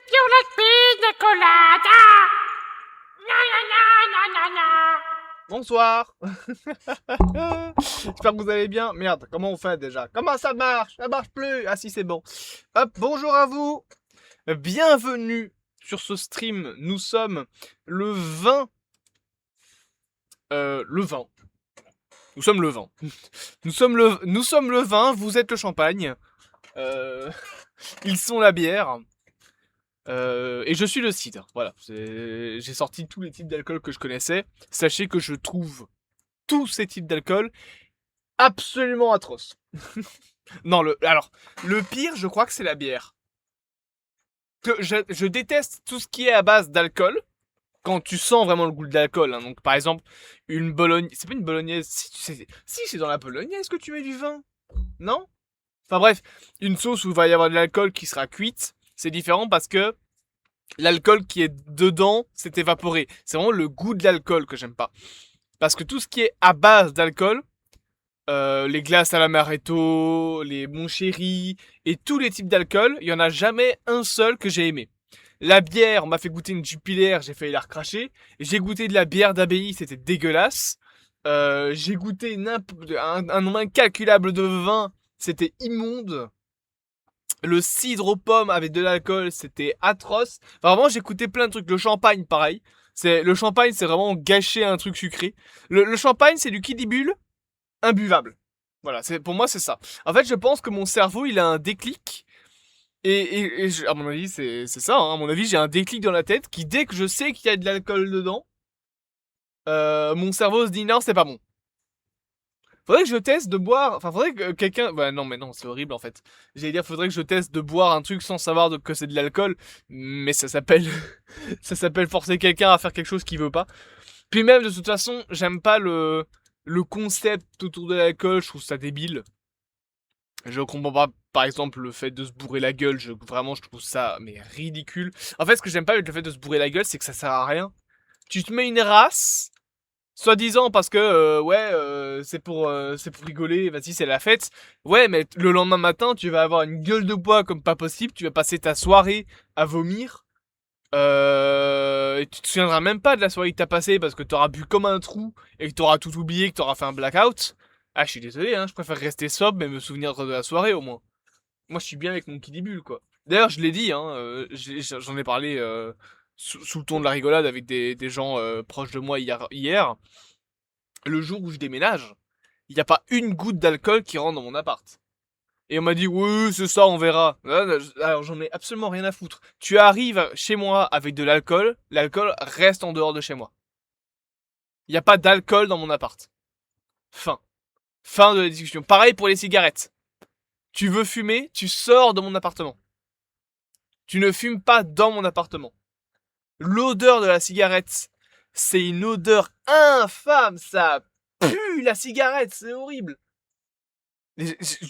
violette pina colada. Na na na na na na. Bonsoir. J'espère que vous allez bien. Merde, comment on fait déjà? Comment ça marche? Ça marche plus. Ah si, c'est bon. Hop, bonjour à vous. Bienvenue sur ce stream. Nous sommes le 20. Le 20. Nous sommes le 20. Nous sommes le 20, vous êtes le champagne. Ils sont la bière. Et je suis le cidre. Voilà. J'ai sorti tous les types d'alcool que je connaissais. Sachez que je trouve tous ces types d'alcool absolument atroces. Non, le pire, je crois que c'est la bière. Je déteste tout ce qui est à base d'alcool. Quand tu sens vraiment le goût de l'alcool, hein. Donc par exemple, une bologne... C'est pas une bolognaise. Si c'est dans la bolognaise que tu mets du vin. Non? Enfin bref, une sauce où il va y avoir de l'alcool qui sera cuite, c'est différent parce que l'alcool qui est dedans s'est évaporé. C'est vraiment le goût de l'alcool que j'aime pas. Parce que tout ce qui est à base d'alcool, les glaces à l'amaretto, les Mon Chéri, et tous les types d'alcool, il y en a jamais un seul que j'ai aimé. La bière, on m'a fait goûter une Jupiler, j'ai failli la recracher. J'ai goûté de la bière d'abbaye, c'était dégueulasse. J'ai goûté un nombre incalculable de vin, c'était immonde. Le cidre aux pommes avec de l'alcool, c'était atroce. Enfin, vraiment, j'ai goûté plein de trucs. Le champagne, pareil. Le champagne, c'est vraiment gâcher un truc sucré. Le champagne, c'est du kidibule imbuvable. Voilà, pour moi, c'est ça. En fait, je pense que mon cerveau, il a un déclic. À mon avis, c'est ça. Hein. À mon avis, j'ai un déclic dans la tête qui, dès que je sais qu'il y a de l'alcool dedans, mon cerveau se dit non, c'est pas bon. Faudrait que je teste de boire. Enfin, faudrait que quelqu'un. Bah non, mais non, c'est horrible en fait. J'allais dire, faudrait que je teste de boire un truc sans savoir que c'est de l'alcool. Mais ça s'appelle. Ça s'appelle forcer quelqu'un à faire quelque chose qu'il veut pas. Puis même, de toute façon, j'aime pas le concept autour de l'alcool. Je trouve ça débile. Je comprends pas, par exemple, le fait de se bourrer la gueule. Vraiment, je trouve ça mais ridicule. En fait, ce que j'aime pas avec le fait de se bourrer la gueule, c'est que ça sert à rien. Tu te mets une race. Soi-disant parce que c'est pour rigoler, vas-y c'est la fête. Ouais, mais le lendemain matin, tu vas avoir une gueule de bois comme pas possible, tu vas passer ta soirée à vomir. Et tu te souviendras même pas de la soirée que t'as passée parce que t'auras bu comme un trou et que t'auras tout oublié, que t'auras fait un blackout. Ah, je suis désolé, hein, je préfère rester sobre mais me souvenir de la soirée au moins. Moi, je suis bien avec mon kidibule, quoi. D'ailleurs, je l'ai dit, hein, j'en ai parlé sous le ton de la rigolade avec des gens proches de moi hier. Le jour où je déménage, il n'y a pas une goutte d'alcool qui rentre dans mon appart. Et on m'a dit, oui, c'est ça, on verra. Alors j'en ai absolument rien à foutre. Tu arrives chez moi avec de l'alcool, l'alcool reste en dehors de chez moi. Il n'y a pas d'alcool dans mon appart. Fin. Fin de la discussion. Pareil pour les cigarettes. Tu veux fumer, tu sors de mon appartement. Tu ne fumes pas dans mon appartement. L'odeur de la cigarette, c'est une odeur infâme, ça pue la cigarette, c'est horrible.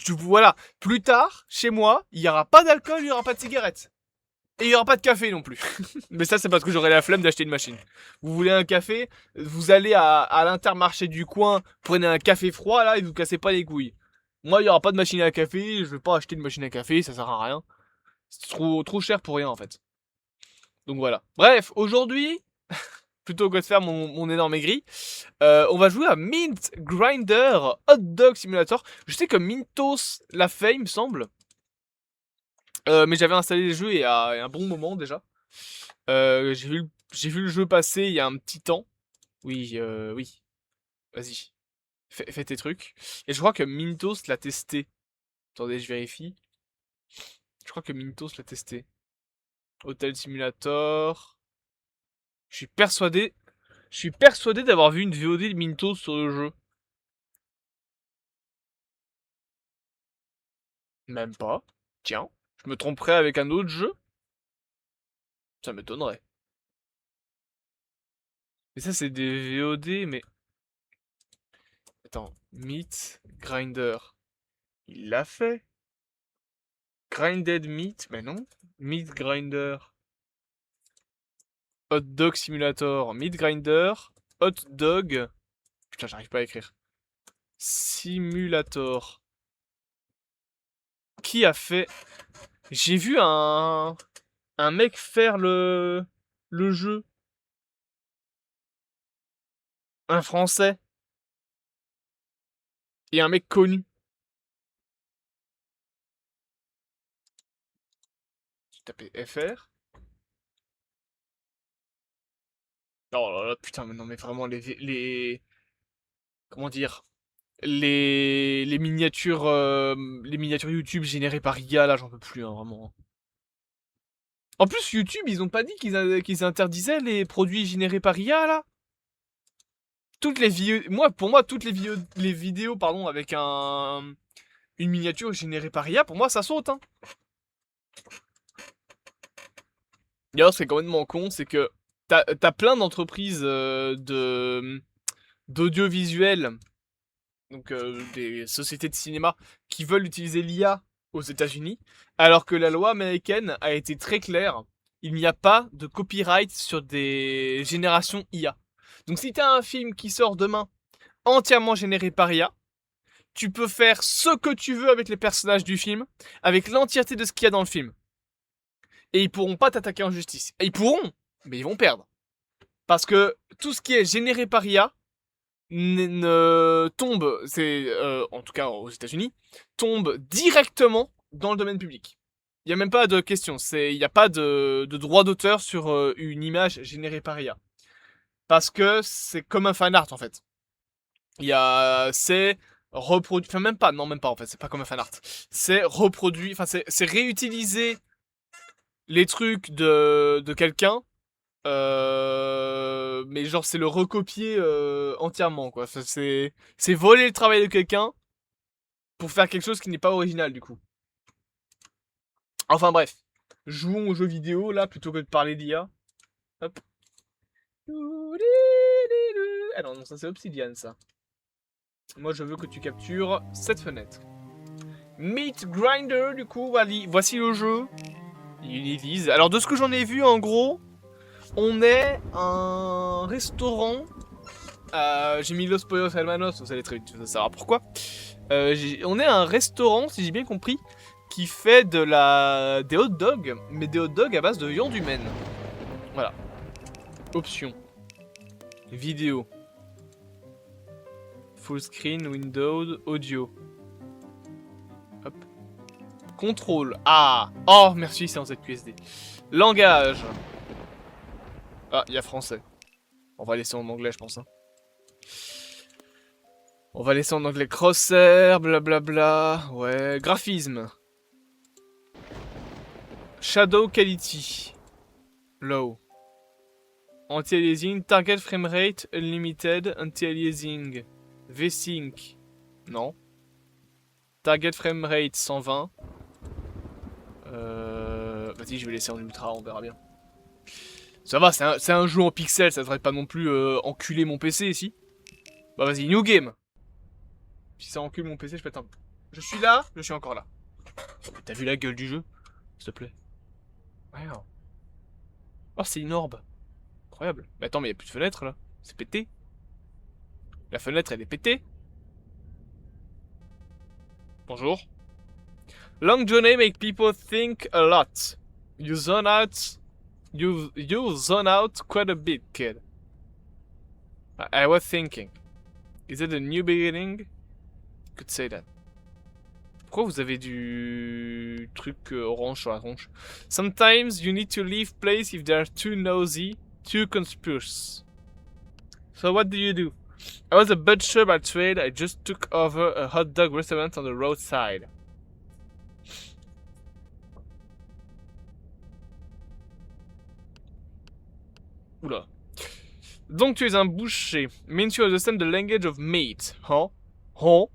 Voilà, plus tard, chez moi, il n'y aura pas d'alcool, il n'y aura pas de cigarette. Et il n'y aura pas de café non plus. Mais ça, c'est parce que j'aurai la flemme d'acheter une machine. Vous voulez un café? Vous allez à l'intermarché du coin, prenez un café froid là et vous cassez pas les couilles. Moi, il n'y aura pas de machine à café, je vais pas acheter une machine à café, ça sert à rien. C'est trop cher pour rien en fait. Donc voilà. Bref, aujourd'hui, plutôt que de faire mon énorme aigri, on va jouer à Mint Grinder Hot Dog Simulator. Je sais que Mintos l'a fait, il me semble. Mais j'avais installé les jeux il y a un bon moment déjà. J'ai vu le jeu passer il y a un petit temps. Oui, oui. Vas-y. Fais tes trucs. Et je crois que Mintos l'a testé. Attendez, je vérifie. Je crois que Mintos l'a testé. Hotel Simulator. Je suis persuadé. Je suis persuadé d'avoir vu une VOD de Mintos sur le jeu. Même pas. Tiens. Je me tromperais avec un autre jeu? Ça m'étonnerait. Mais ça, c'est des VOD, mais... Attends. Meat Grinder. Il l'a fait. Grinded Meat, mais non. Meat Grinder. Hot Dog Simulator. Meat Grinder. Hot Dog. Putain, j'arrive pas à écrire. Simulator. Qui a fait... J'ai vu un... un mec faire le jeu. Un Français. Et un mec connu. Tu tapais FR. Oh là là, putain, mais non, mais vraiment, comment dire? Les miniatures YouTube générées par IA, là, j'en peux plus, hein, vraiment. En plus, YouTube, ils ont pas dit qu'ils interdisaient les produits générés par IA, là? Toutes les vidéos, pour moi, toutes les vidéos, pardon, avec une miniature générée par IA, pour moi, ça saute, hein. D'ailleurs, ce qui est complètement con, c'est que t'as plein d'entreprises d'audiovisuel, donc des sociétés de cinéma, qui veulent utiliser l'IA aux États-Unis, alors que la loi américaine a été très claire. Il n'y a pas de copyright sur des générations IA. Donc si t'as un film qui sort demain, entièrement généré par IA, tu peux faire ce que tu veux avec les personnages du film, avec l'entièreté de ce qu'il y a dans le film. Et ils pourront pas t'attaquer en justice. Et ils pourront, mais ils vont perdre. Parce que tout ce qui est généré par IA ne tombe, en tout cas aux États-Unis, tombe directement dans le domaine public. Il n'y a même pas de question. Il n'y a pas de droit d'auteur sur une image générée par IA. Parce que c'est comme un fan art en fait. C'est reproduit, enfin même pas en fait, c'est pas comme un fan art. C'est reproduit, enfin c'est réutiliser les trucs de quelqu'un, mais genre c'est le recopier entièrement quoi. C'est voler le travail de quelqu'un pour faire quelque chose qui n'est pas original du coup. Enfin bref, jouons aux jeux vidéo là plutôt que de parler d'IA. Hop. Ah non, ça c'est Obsidian ça. Moi je veux que tu captures cette fenêtre. Meat Grinder du coup, voici le jeu. Il lise. Alors de ce que j'en ai vu en gros, on est un restaurant. J'ai mis Los Pollos Hermanos, vous allez très vite savoir pourquoi. On est un restaurant, si j'ai bien compris, qui fait des hot dogs, mais des hot dogs à base de viande humaine. Voilà. Options. Vidéo. Full screen, Windows, audio. Hop. Contrôle. Ah. Oh, merci, c'est en ZQSD. Langage. Ah, il y a français. On va laisser en anglais, je pense. Hein. On va laisser en anglais crosshair, blablabla. Ouais, graphisme. Shadow quality. Low. Anti-aliasing, target frame rate, unlimited, anti-aliasing. V-Sync. Non. Target frame rate 120. Vas-y, je vais laisser en ultra, on verra bien. Ça va, c'est un jeu en pixels, ça devrait pas non plus enculer mon PC ici. Bah vas-y, new game. Si ça encule mon PC, je pète un... Je suis là, je suis encore là. T'as vu la gueule du jeu? S'il te plaît. Wow. Oh, c'est une orbe. Incroyable. Mais attends, mais y'a plus de fenêtre là. C'est pété. La fenêtre, elle est pétée. Bonjour. Long journey make people think a lot. You zone out. You zone out quite a bit, kid. I was thinking. Is it a new beginning? Could say that. Pourquoi vous avez du truc orange sur la tronche? Sometimes you need to leave place if they are too nosy, too conspicuous. So what do you do? I was a butcher by trade. I just took over a hot dog restaurant on the roadside. Oula. Donc tu es un boucher. Means you understand the language of meat, huh? Huh?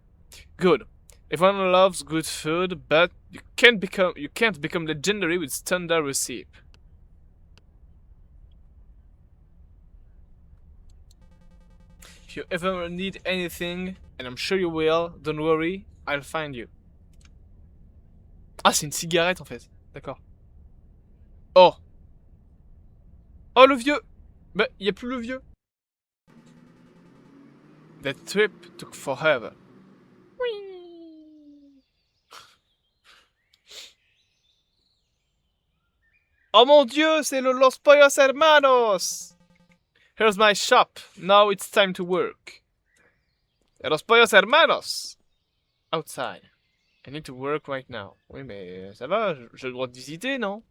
Good. Everyone loves good food, but you can't become legendary with standard recipe. If you ever need anything, and I'm sure you will, don't worry, I'll find you. Ah, c'est une cigarette en fait. D'accord. Oh. Oh, le vieux. Bah, y a plus le vieux. That trip took forever. Oh mon dieu, c'est le Los Pollos Hermanos! Here's my shop. Now it's time to work. Los Pollos Hermanos! Outside. I need to work right now. Oui, mais ça va, j'ai le droit de visiter, non?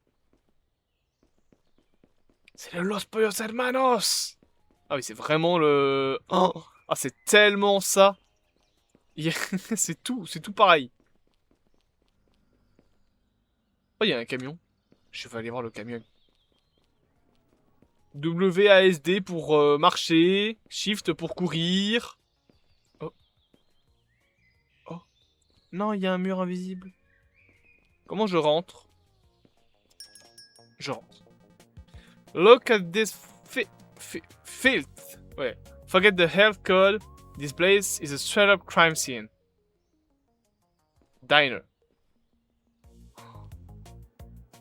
C'est le Los Pollos Hermanos! Ah oui, c'est vraiment le... Oh, ah, c'est tellement ça! C'est tout pareil. Oh, il y a un camion. Je vais aller voir le camion. WASD pour marcher, Shift pour courir. Oh. Oh. Non, il y a un mur invisible. Comment je rentre? Je rentre. Look at this filth. Ouais. Forget the health code. This place is a straight up crime scene. Diner.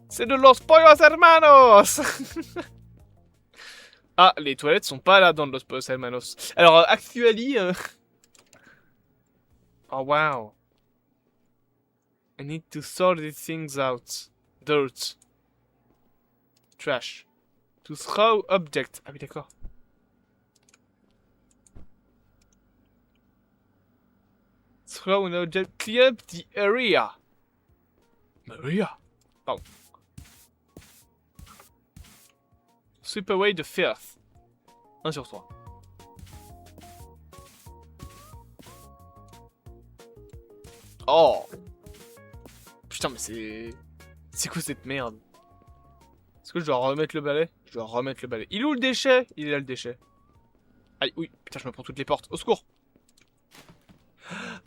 C'est de Los Pollos Hermanos! Ah, les toilettes sont pas là dans Los Pollos Hermanos. Alors, actually... Oh, wow. I need to sort these things out. Dirt. Trash. To throw object. Ah oui, d'accord. Throw an object. Clear up the area. Area. Pardon. Sweep away the filth. 1 sur 3. Oh. Putain, mais c'est... C'est quoi cette merde? Est-ce que je dois remettre le balai? Je dois remettre le balai. Il est où le déchet? Il est là le déchet. Aïe, oui. Putain, je me prends toutes les portes. Au secours.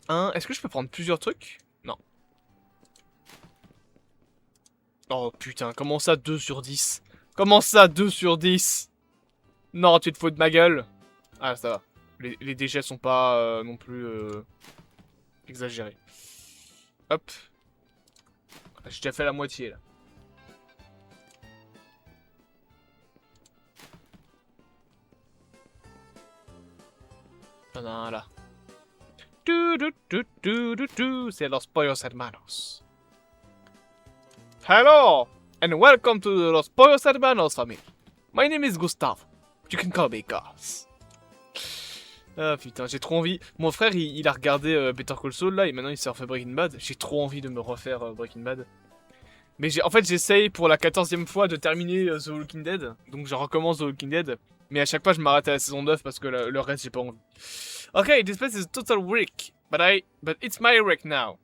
Est-ce que je peux prendre plusieurs trucs? Non. Oh putain, comment ça 2 sur 10? Comment ça 2 sur 10? Non, tu te fous de ma gueule. Ah, ça va. Les déchets sont pas non plus exagérés. Hop. J'ai déjà fait la moitié là. Voilà. C'est Los Pollos Hermanos. Hello and welcome to the Los Pollos Hermanos family. My name is Gustavo. You can call me Gus. Ah putain, j'ai trop envie. Mon frère, il a regardé Better Call Saul là et maintenant il s'est refait Breaking Bad. J'ai trop envie de me refaire Breaking Bad. Mais en fait, j'essaye pour la 14e fois de terminer The Walking Dead. Donc je recommence The Walking Dead. Mais à chaque fois, je m'arrête à la saison 9 parce que le reste, j'ai pas envie. Ok, this place is a total wreck. But it's my wreck now.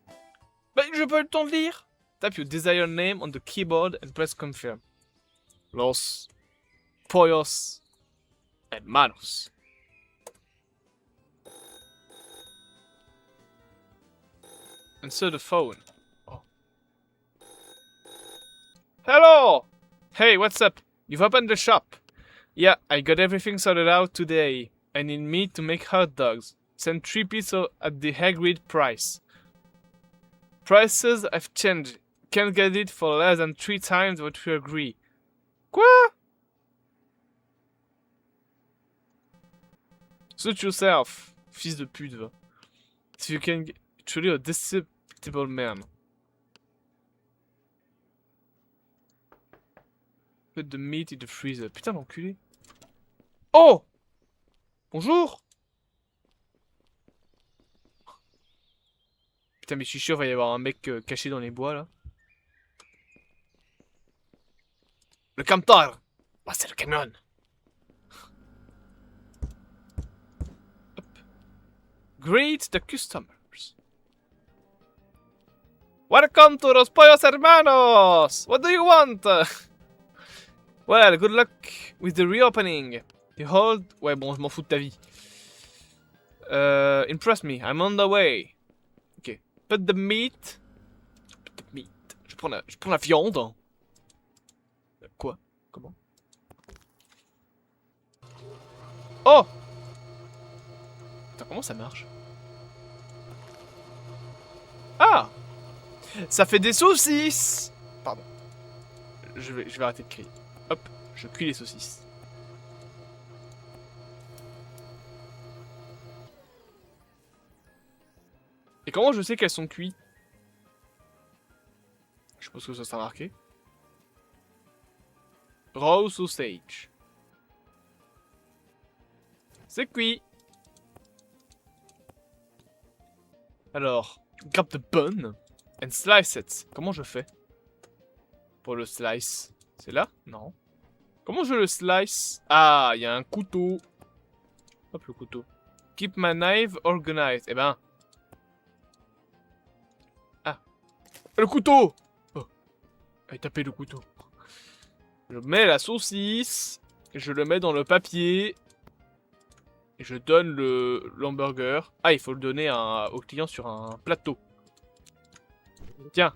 Bah, je peux le temps de lire. Type your desired name on the keyboard and press confirm. Los Pollos Hermanos. Answer the phone. Oh. Hello! Hey, what's up? You've opened the shop. Yeah, I got everything sorted out today. I need meat to make hot dogs. Send 3 pieces at the agreed price. Prices have changed. Can't get it for less than 3 times what we agree. Quoi? Suit yourself, fils de pute, va. If you can get truly a deceptible man. Put the meat in the freezer. Putain, l'enculé. Oh! Bonjour! Putain, mais je suis sûr, il va y avoir un mec caché dans les bois, là. Le camtar! Bah, c'est le camion! Hop. Greet the customers. Welcome to Los Pollos Hermanos! What do you want? Well, good luck with the reopening. You hold... Ouais, bon, je m'en fous de ta vie. Impress me, I'm on the way. Ok. Put the meat... Put the meat... Je prends la viande. Quoi? Comment? Oh! Attends, comment ça marche? Ah! Ça fait des saucisses! Pardon. Je vais arrêter de crier. Hop, je cuis les saucisses. Et comment je sais qu'elles sont cuites? Je suppose que ça sera marqué. Raw sausage. C'est cuit. Alors, grab the bun and slice it. Comment je fais pour le slice? C'est là? Non. Comment je le slice? Ah, il y a un couteau. Hop, le couteau. Keep my knife organized. Eh ben. Ah. Le couteau! Oh. Allez, tapez le couteau. Je mets la saucisse. Je le mets dans le papier. Et je donne l'hamburger. Ah, il faut le donner au client sur un plateau. Tiens.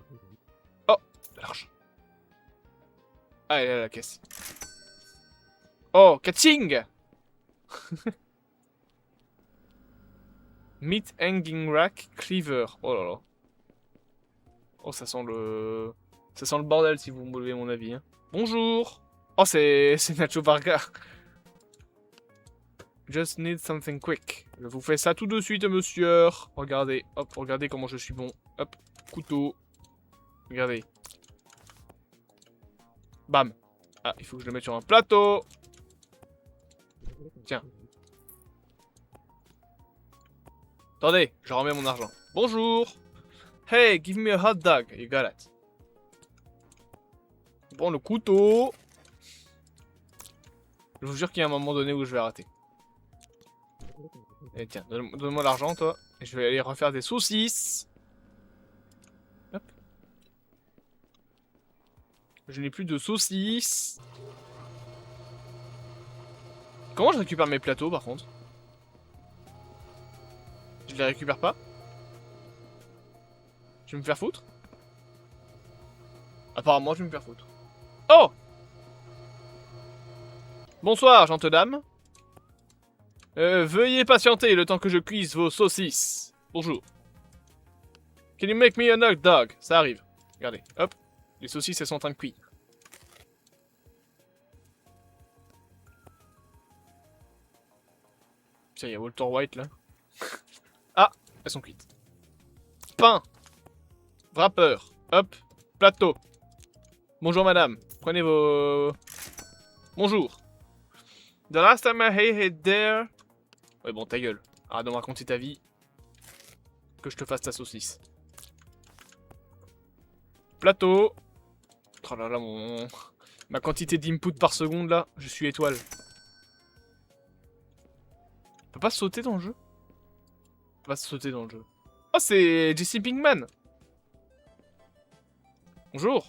Oh, de l'argent. Ah, elle est à la caisse. Oh, catching! Meat hanging rack cleaver. Oh là là. Oh, ça sent le... Ça sent le bordel si vous me voulez mon avis. Hein. Bonjour. Oh, c'est Nacho Varga. Just need something quick. Je vous fais ça tout de suite, monsieur. Regardez. Hop, regardez comment je suis bon. Hop, couteau. Regardez. Bam. Ah, il faut que je le mette sur un plateau. Tiens. Attendez, je remets mon argent. Bonjour. Hey, give me a hot dog. You got it. Je prends le couteau. Je vous jure qu'il y a un moment donné où je vais arrêter. Et tiens, donne-moi l'argent, toi. Et je vais aller refaire des saucisses. Hop. Je n'ai plus de saucisses. Comment je récupère mes plateaux, par contre? Je les récupère pas? Je vais me faire foutre? Apparemment, je vais me faire foutre. Oh! Bonsoir, gentes dames. Veuillez patienter le temps que je cuise vos saucisses. Bonjour. Can you make me a hot dog? Ça arrive. Regardez, hop. Les saucisses, elles sont en train de cuire. Tiens, il y a Walter White, là. Ah, elles sont cuites. Pain. Wrapper. Hop. Plateau. Bonjour, madame. Prenez vos... Bonjour. The last time I ate there... Ouais, bon, ta gueule. Arrête de me raconter ta vie. Que je te fasse ta saucisse. Plateau. Oh là là, ma quantité d'input par seconde, là. Je suis étoile. On peut pas sauter dans le jeu? On peut pas sauter dans le jeu. Oh, c'est Jesse Pinkman. Bonjour.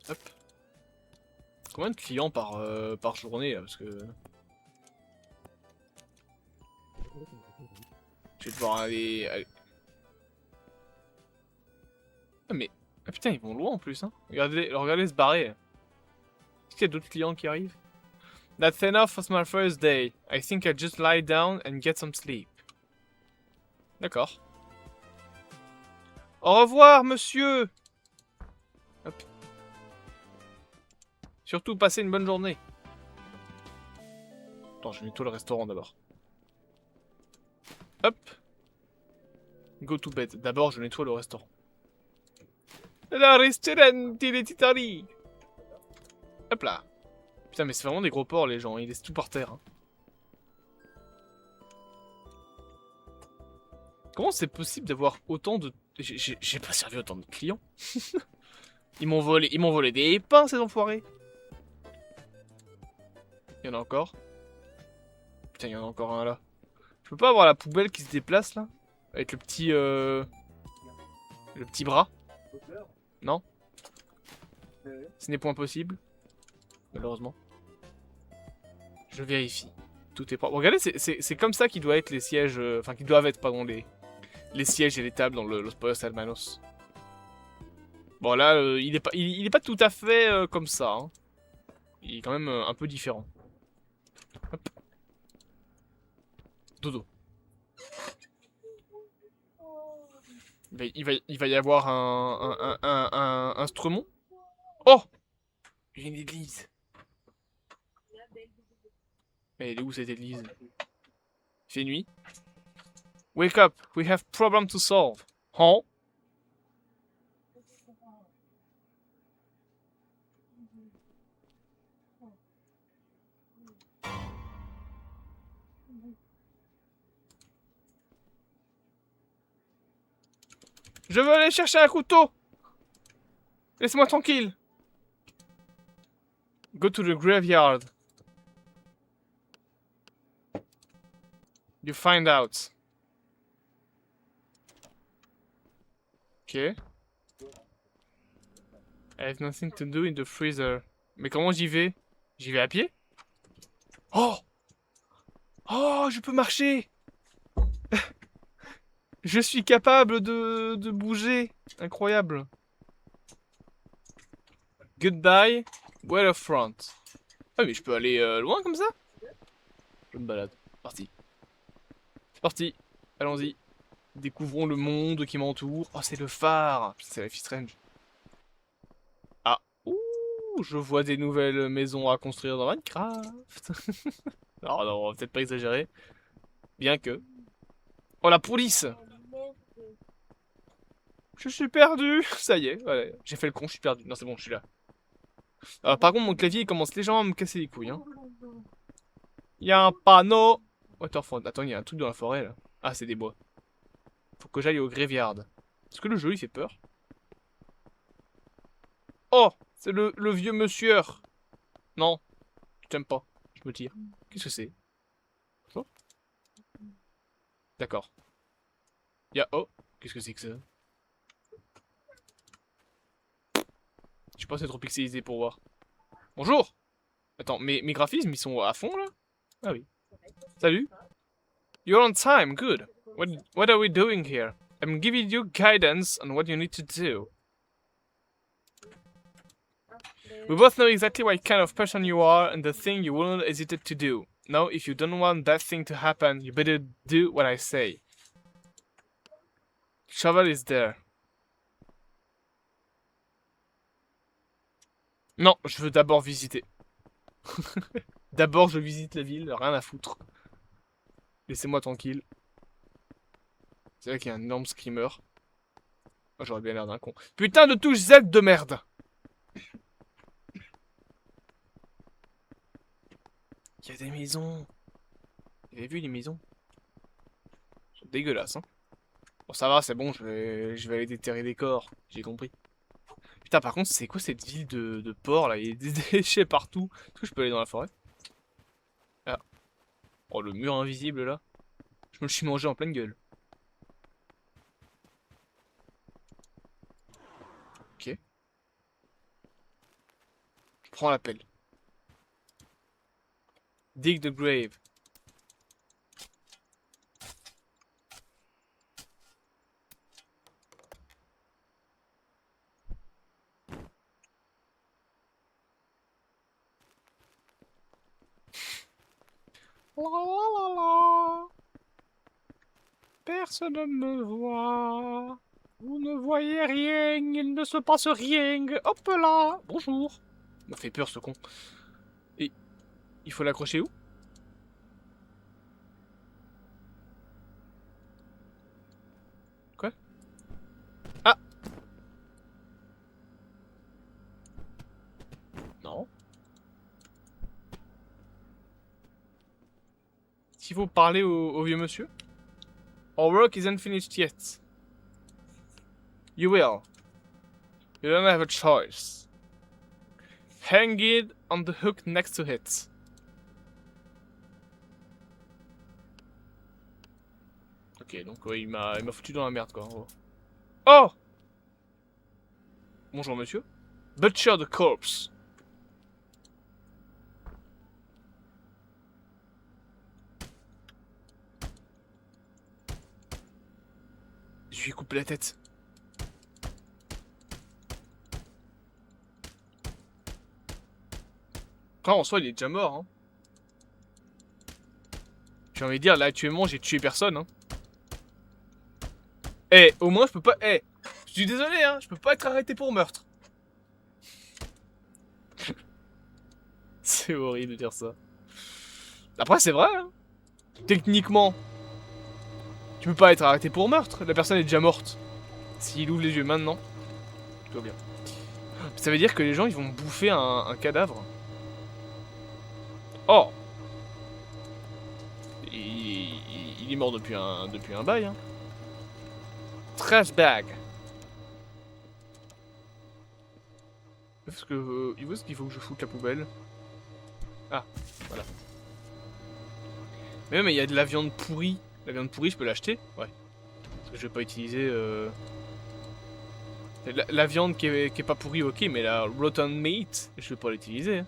Hop. Combien de clients par journée, là, parce que... Je vais devoir aller... Ah, mais... Ah putain, ils vont loin en plus, hein. Regardez se barrer. Est-ce qu'il y a d'autres clients qui arrivent? That's enough for my first day. I think I'll just lie down and get some sleep. D'accord. Au revoir, monsieur. Hop. Surtout, passez une bonne journée. Attends, je nettoie le restaurant d'abord. Hop. Go to bed. D'abord, je nettoie le restaurant. La restaurante les titari. Hop là. Putain, mais c'est vraiment des gros porcs, les gens. Ils laissent tout par terre. Hein. Comment c'est possible d'avoir autant de... J'ai pas servi autant de clients. Ils m'ont volé des pains, ces enfoirés. Il y en a encore. Putain, il y en a encore un là. Je peux pas avoir la poubelle qui se déplace là? Avec le petit... Le petit bras? Non? Ce n'est point possible. Malheureusement. Je vérifie. Tout est propre. Regardez, c'est comme ça qu'il doit être les sièges... Enfin, qu'ils doivent être, pardon, les sièges et les tables dans le Los Pollos Hermanos. Bon, là, il est pas tout à fait comme ça. Hein. Il est quand même un peu différent. Hop. Dodo. Il va y avoir un instrument. Oh! Il y a une église. Mais elle est où cette église? Il fait nuit. Wake up, we have problem to solve. Huh? Je veux aller chercher un couteau. Laisse-moi tranquille. Go to the graveyard. You find out. Ok. I have nothing to do in the freezer. Mais comment j'y vais? J'y vais à pied? Oh! Oh, je peux marcher! Je suis capable de bouger. Incroyable. Goodbye, Waterfront. Ah mais je peux aller loin comme ça? Je me balade. Parti. C'est parti. Allons-y. Découvrons le monde qui m'entoure. Oh, c'est le phare. C'est Life is Strange. Ah. Ouh, je vois des nouvelles maisons à construire dans Minecraft. Non, non, on va peut-être pas exagérer. Bien que. Oh, la police! Je suis perdu. Ça y est, ouais, j'ai fait le con, je suis perdu. Non, c'est bon, je suis là. Par contre, mon clavier il commence légèrement à me casser les couilles. Hein. Il y a un panneau. Waterfront. Attends, il y a un truc dans la forêt là. Ah, c'est des bois. Faut que j'aille au graveyard. Est-ce que le jeu il fait peur? Oh, c'est le vieux monsieur. Non, je t'aime pas. Je me tire. Qu'est-ce que c'est? Oh. D'accord. Il y a... Oh, qu'est-ce que c'est que ça? Je sais pas, c'est trop pixelisé pour voir. Bonjour. Attends, mes graphismes ils sont à fond là? Ah oui. Salut. You're on time, good. What are we doing here? I'm giving you guidance on what you need to do. We both know exactly what kind of person you are and the thing you wouldn't hesitate to do. Now, if you don't want that thing to happen, you better do what I say. Shovel is there. Non, je veux d'abord visiter. D'abord, je visite la ville, rien à foutre. Laissez-moi tranquille. C'est vrai qu'il y a un énorme screamer. Oh, j'aurais bien l'air d'un con. Putain de touche Z de merde! Il y a des maisons. Vous avez vu les maisons? Elles sont dégueulasses, hein. Bon, ça va, c'est bon, je vais aller déterrer des corps. J'ai compris. Putain, par contre, c'est quoi cette ville de porc, là? Il y a des déchets partout. Est-ce que je peux aller dans la forêt? Ah. Oh, le mur invisible, là. Je me le suis mangé en pleine gueule. Ok. Je prends l'appel. Dig the grave. La la la la. Personne ne me voit. Vous ne voyez rien, il ne se passe rien. Hop là. Bonjour. Il m'a fait peur ce con. Et il faut l'accrocher où? Quoi? Ah. Non. S'il faut parler au vieux monsieur? Our work isn't finished yet. You will. You don't have a choice. Hang it on the hook next to it. Ok, donc ouais, il m'a foutu dans la merde quoi. Oh! Bonjour monsieur. Butcher the corpse. Je lui ai coupé la tête. Après, en soi, il est déjà mort. Hein. J'ai envie de dire, là, actuellement, j'ai tué personne. Hein. Eh, au moins, je peux pas... Eh, je suis désolé, hein, je peux pas être arrêté pour meurtre. C'est horrible de dire ça. Après, c'est vrai, hein. Techniquement, tu peux pas être arrêté pour meurtre. La personne est déjà morte. S'il ouvre les yeux maintenant, tout va bien. Ça veut dire que les gens, ils vont bouffer un cadavre. Oh! Il est mort depuis un bail, hein. Trash bag. Parce que... où est-ce qu'il faut que je foute la poubelle? Ah, voilà. Mais il y a de la viande pourrie. La viande pourrie, je peux l'acheter? Ouais. Parce que je vais pas utiliser... La viande qui est pas pourrie, ok, mais la rotten meat, je vais pas l'utiliser. Hein.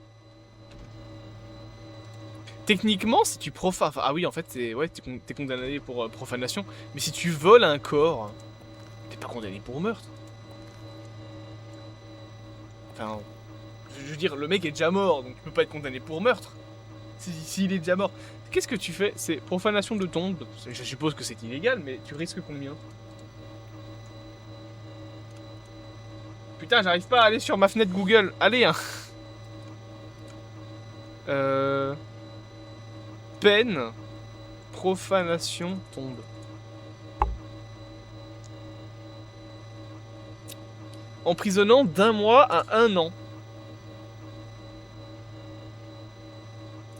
Techniquement, si tu profanes... Enfin, ah oui, en fait, ouais, t'es condamné pour profanation. Mais si tu voles un corps, t'es pas condamné pour meurtre. Enfin, je veux dire, le mec est déjà mort, donc tu peux pas être condamné pour meurtre. S'il est déjà mort. Qu'est-ce que tu fais? C'est profanation de tombe. Je suppose que c'est illégal, mais tu risques combien? Putain, j'arrive pas à aller sur ma fenêtre Google. Allez, hein. Peine. Profanation tombe. Emprisonnant d'1 mois à 1 an.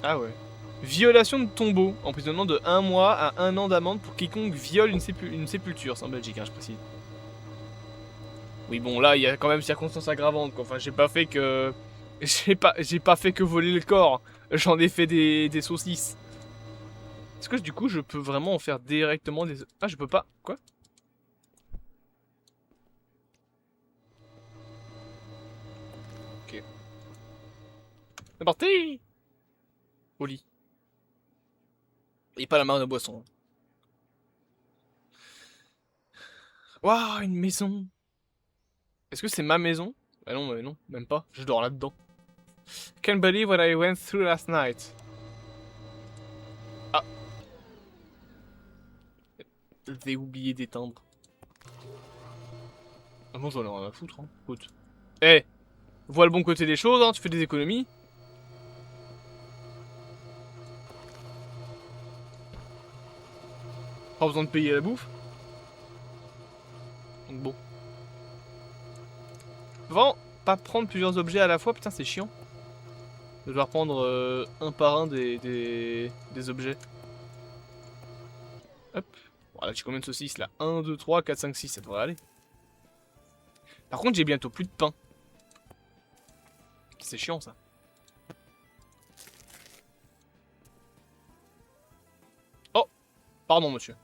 Ah ouais. Violation de tombeau. Emprisonnant de 1 mois à 1 an d'amende pour quiconque viole une sépulture. C'est en Belgique, hein, je précise. Oui, bon, là, il y a quand même circonstances aggravantes, quoi. Enfin, j'ai pas fait que... J'ai pas fait que voler le corps. J'en ai fait des saucisses. Est-ce que, du coup, je peux vraiment en faire directement des... Ah, je peux pas. Quoi? Ok. C'est parti! Au lit. Et pas la marque de boisson. Waouh, une maison! Est-ce que c'est ma maison? Bah non, non, même pas. Je dors là-dedans. Can't believe what I went through last night. Ah. J'ai oublié d'éteindre. Ah bon, j'en ai rien à foutre, hein. Écoute. Eh! Vois le bon côté des choses, hein, tu fais des économies. Pas besoin de payer la bouffe. Donc bon. Vraiment, pas prendre plusieurs objets à la fois, putain, c'est chiant. De devoir prendre un par un des objets. Hop. Voilà, j'ai combien de saucisses là? 1, 2, 3, 4, 5, 6, ça devrait aller. Par contre, j'ai bientôt plus de pain. C'est chiant ça. Oh! Pardon, monsieur.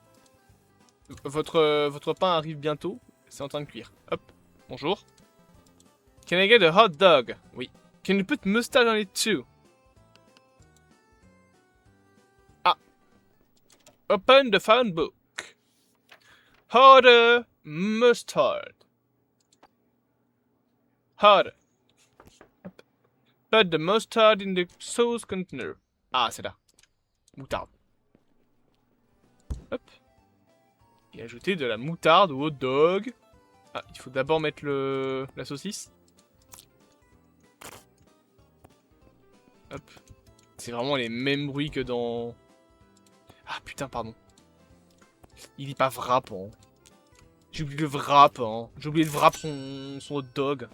Votre pain arrive bientôt. C'est en train de cuire. Hop. Bonjour. Can I get a hot dog? Oui. Can you put mustard on it too? Ah. Open the phone book. Order mustard. Order. Put the mustard in the sauce container. Ah, c'est là. Moutarde. Hop. Et ajouter de la moutarde au hot dog. Ah, il faut d'abord mettre la saucisse. Hop. C'est vraiment les mêmes bruits que dans... Ah putain, pardon. Il dit pas wrap, hein. J'ai oublié le wrap, hein. J'ai oublié de wrap son hot dog.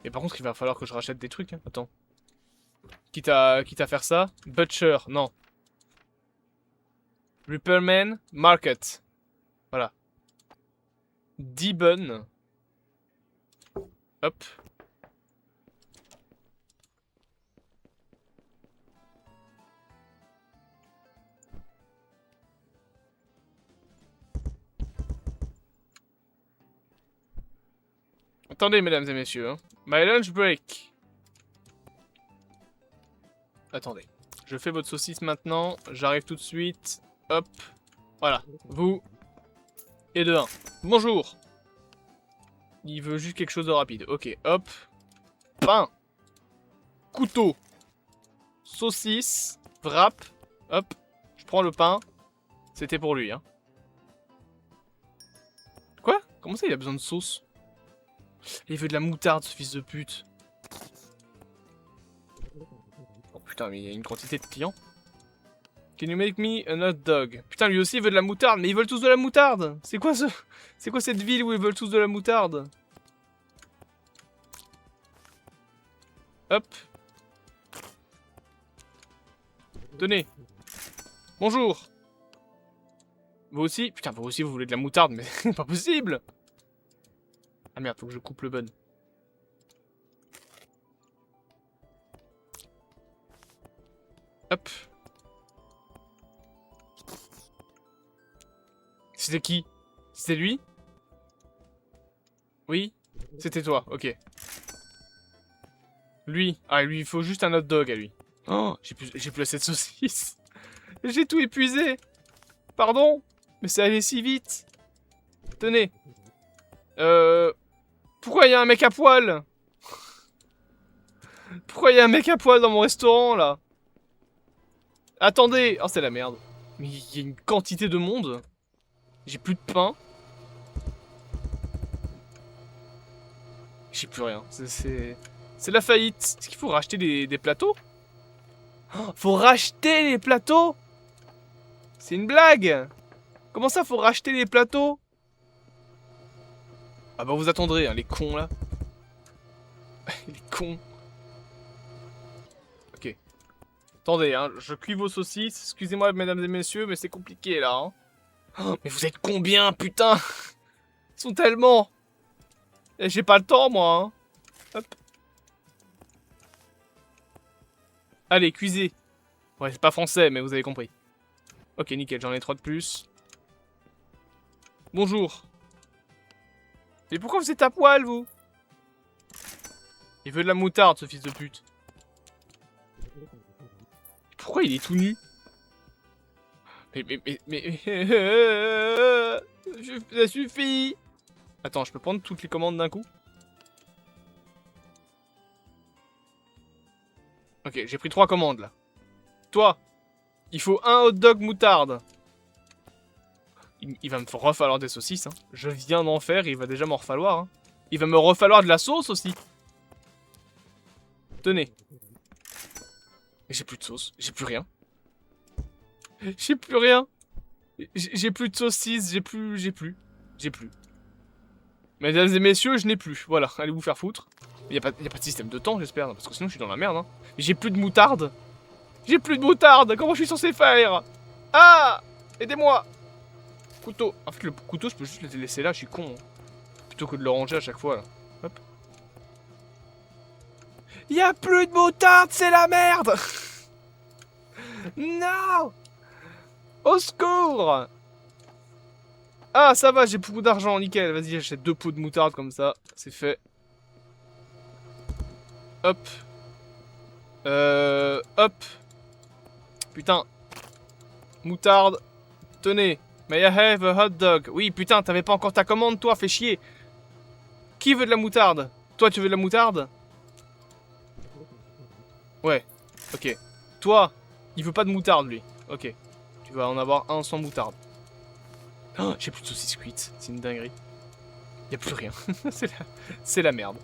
Mais par contre, il va falloir que je rachète des trucs, hein. Attends. Quitte à faire ça. Butcher, non. Repairman, Market. Voilà. Dibon. Hop. Attendez, mesdames et messieurs. Hein. My lunch break. Attendez. Je fais votre saucisse maintenant. J'arrive tout de suite. Hop. Voilà. Vous. Et de 1. Bonjour. Il veut juste quelque chose de rapide. Ok. Hop. Pain. Couteau. Saucisse. Wrap. Hop. Je prends le pain. C'était pour lui, hein. Quoi? Comment ça, il a besoin de sauce? Il veut de la moutarde, ce fils de pute. Oh putain, mais il y a une quantité de clients. Can you make me a hot dog? Putain, lui aussi il veut de la moutarde, mais ils veulent tous de la moutarde. C'est quoi cette ville où ils veulent tous de la moutarde? Hop. Tenez. Bonjour. Vous aussi? Putain, vous aussi vous voulez de la moutarde, mais c'est pas possible. Ah merde, faut que je coupe le bun. Hop. C'était qui? C'était lui? Oui? C'était toi, ok. Lui. Ah, lui, il faut juste un hot dog à lui. Oh, j'ai plus assez de saucisses. J'ai tout épuisé. Pardon, mais c'est allé si vite. Tenez. Pourquoi il y a un mec à poil? Pourquoi il y a un mec à poil dans mon restaurant, là? Attendez. Oh, c'est la merde. Mais il y a une quantité de monde. J'ai plus de pain. J'ai plus rien. C'est la faillite. Est-ce qu'il faut racheter des plateaux? Oh, faut racheter les plateaux? C'est une blague. Comment ça, faut racheter les plateaux? Ah bah vous attendrez, hein, les cons là. Les cons. Ok. Attendez, hein, je cuis vos saucisses. Excusez-moi, mesdames et messieurs, mais c'est compliqué là. Hein. Oh, mais vous êtes combien, putain? Ils sont tellement. Et j'ai pas le temps, moi. Hein. Hop. Allez, cuisez. Ouais, c'est pas français, mais vous avez compris. Ok, nickel, j'en ai 3 de plus. Bonjour. Mais pourquoi vous êtes à poil, vous? Il veut de la moutarde, ce fils de pute. Pourquoi il est tout nu? Mais... Ça suffit. Attends, je peux prendre toutes les commandes d'un coup? Ok, j'ai pris 3 commandes, là. Toi, il faut un hot dog moutarde. Il va me refalloir des saucisses, hein. Je viens d'en faire, il va déjà m'en refalloir, hein. Il va me refalloir de la sauce aussi. Tenez. J'ai plus de sauce, j'ai plus rien. J'ai plus rien. J'ai plus de saucisses, j'ai plus. Mesdames et messieurs, je n'ai plus. Voilà, allez vous faire foutre. Y a pas de système de temps, j'espère, parce que sinon je suis dans la merde. Hein. J'ai plus de moutarde. J'ai plus de moutarde. Comment je suis censé faire? Ah, aidez-moi. Couteau. En fait, le couteau, je peux juste le laisser là, je suis con. Hein. Plutôt que de le ranger à chaque fois, là. Hop. Y a plus de moutarde, c'est la merde. Non. Au secours. Ah, ça va, j'ai beaucoup d'argent, nickel. Vas-y, j'achète 2 pots de moutarde comme ça. C'est fait. Hop. Hop. Putain. Moutarde. Tenez. May I have a hot dog? Oui, putain, t'avais pas encore ta commande, toi, fais chier. Qui veut de la moutarde? Toi, tu veux de la moutarde? Ouais. Ok. Toi, il veut pas de moutarde, lui. Ok. Tu vas en avoir un sans moutarde. Oh, j'ai plus de saucisses cuites. C'est une dinguerie. Y a plus rien. C'est la merde.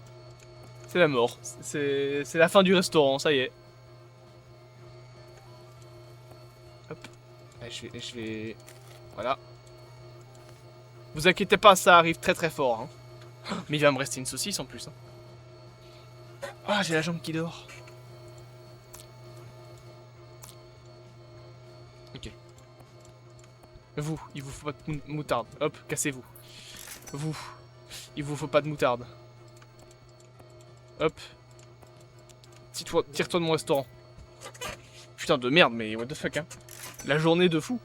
C'est la mort. C'est la fin du restaurant, ça y est. Hop. Allez, je vais... Voilà. Vous inquiétez pas, ça arrive très très fort. Hein. Mais il va me rester une saucisse en plus. Hein. Ah, j'ai la jambe qui dort. Ok. Vous, il vous faut pas de moutarde. Hop, cassez-vous. Vous, il vous faut pas de moutarde. Hop. Tire-toi de mon restaurant. Putain de merde, mais what the fuck, hein. La journée de fou.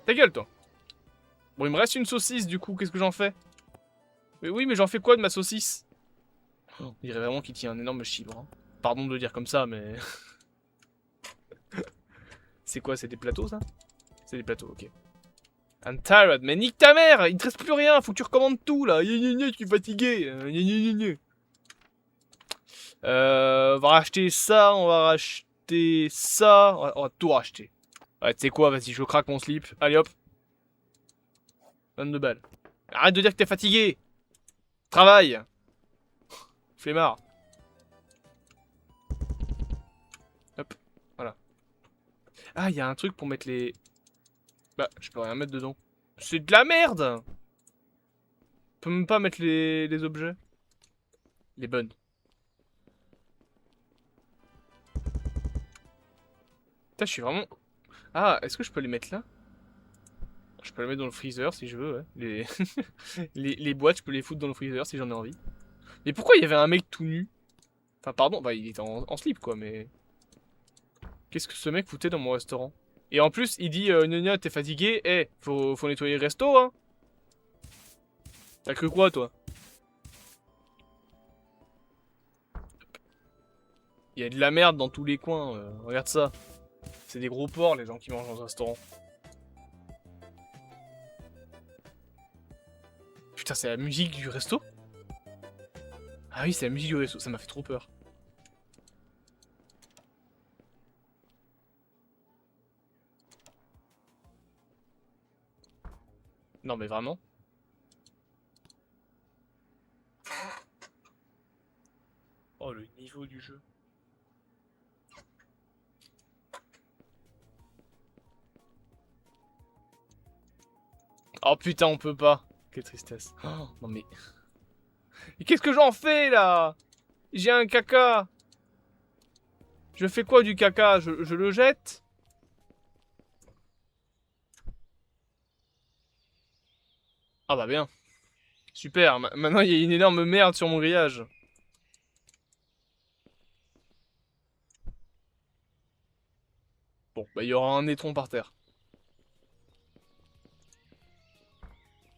Ta gueule, toi. Bon, il me reste une saucisse, du coup, qu'est-ce que j'en fais? Mais oui, mais j'en fais quoi de ma saucisse? On dirait vraiment qu'il tient un énorme chibre. Hein. Pardon de le dire comme ça, mais... C'est quoi, c'est des plateaux, ça? C'est des plateaux, ok. I'm tired, mais nique ta mère! Il te reste plus rien, faut que tu recommandes tout, là! Je suis fatigué! On va racheter ça, on va racheter ça... On va tout racheter. Ouais, tu sais quoi, vas-y, je craque mon slip. Allez, hop. 22 balles. Arrête de dire que t'es fatigué! Travaille! Flemmard. Hop, voilà. Ah, il y a un truc pour mettre les... Bah, je peux rien mettre dedans. C'est de la merde! Je peux même pas mettre les objets. Les bonnes. Putain, je suis vraiment... Ah, est-ce que je peux les mettre là? Je peux les mettre dans le freezer si je veux, ouais. Les boîtes, je peux les foutre dans le freezer si j'en ai envie. Mais pourquoi il y avait un mec tout nu? Enfin, pardon, bah il était en slip quoi, mais... Qu'est-ce que ce mec foutait dans mon restaurant? Et en plus, il dit Gna, t'es fatigué? Eh, faut nettoyer le resto, hein? T'as cru quoi, toi? Il y a de la merde dans tous les coins, regarde ça. C'est des gros porcs, les gens qui mangent dans un restaurant. Putain, c'est la musique du resto? Ah oui, c'est la musique du resto, ça m'a fait trop peur. Non mais vraiment? Oh, le niveau du jeu. Oh putain, on peut pas. Quelle tristesse. Oh, non mais... Et qu'est-ce que j'en fais, là? J'ai un caca. Je fais quoi du caca? Je le jette? Ah bah bien. Super, maintenant il y a une énorme merde sur mon grillage. Bon, bah il y aura un étron par terre.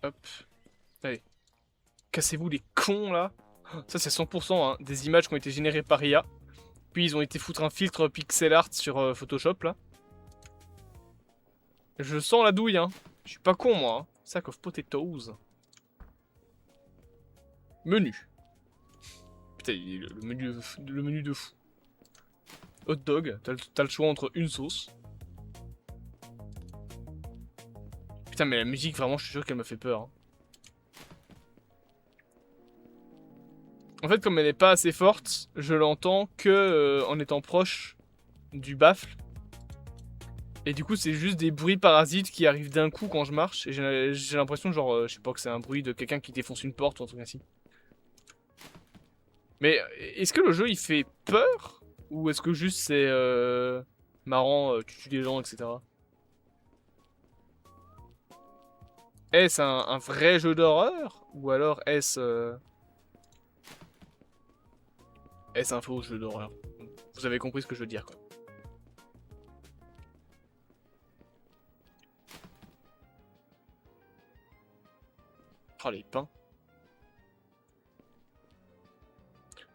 Hop. Allez. Cassez-vous les cons là. Ça c'est 100% hein, des images qui ont été générées par IA. Puis ils ont été foutre un filtre pixel art sur Photoshop là. Je sens la douille hein. Je suis pas con moi. Hein. Sack of potatoes. Menu. Putain, le menu de fou. Hot dog, t'as le choix entre une sauce. Putain, mais la musique, vraiment, je suis sûr qu'elle me fait peur. Hein. En fait, comme elle n'est pas assez forte, je l'entends que en étant proche du baffle. Et du coup, c'est juste des bruits parasites qui arrivent d'un coup quand je marche. Et j'ai l'impression, genre, je sais pas, que c'est un bruit de quelqu'un qui défonce une porte ou un truc ainsi. Mais est-ce que le jeu, il fait peur? Ou est-ce que juste c'est marrant, tu tues des gens, etc. Est-ce un vrai jeu d'horreur? Ou alors est-ce un faux jeu d'horreur? Vous avez compris ce que je veux dire, quoi. Oh, les pains.